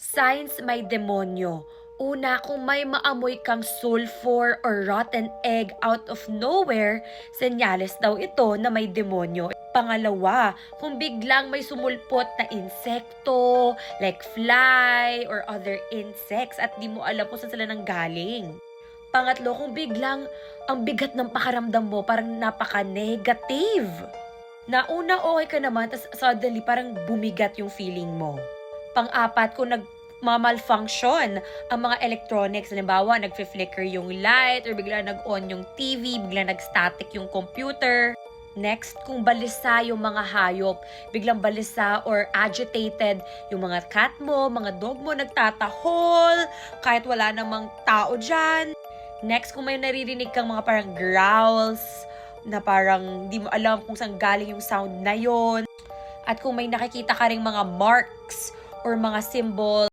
Signs may demonyo. Una, kung may maamoy kang sulfur or rotten egg out of nowhere, senyales daw ito na may demonyo. Pangalawa, kung biglang may sumulpot na insekto, like fly or other insects at di mo alam kung saan sila nanggaling. Pangatlo, kung biglang ang bigat ng pakaramdam mo, parang napaka-negative. Nauna okay ka naman, tas suddenly parang bumigat yung feeling mo. Pang-apat, kung nagmamalfunction ang mga electronics, halimbawa nagfi-flicker yung light or bigla nag-on yung TV, bigla nag-static yung computer. Next, kung balisa yung mga hayop, biglang balisa or agitated yung mga cat mo, mga dog mo nagtatahol, kahit wala namang tao dyan. Next, kung may naririnig kang mga parang growls, na parang di mo alam kung saan galing yung sound na yon. At kung may nakikita ka ring mga marks or mga symbol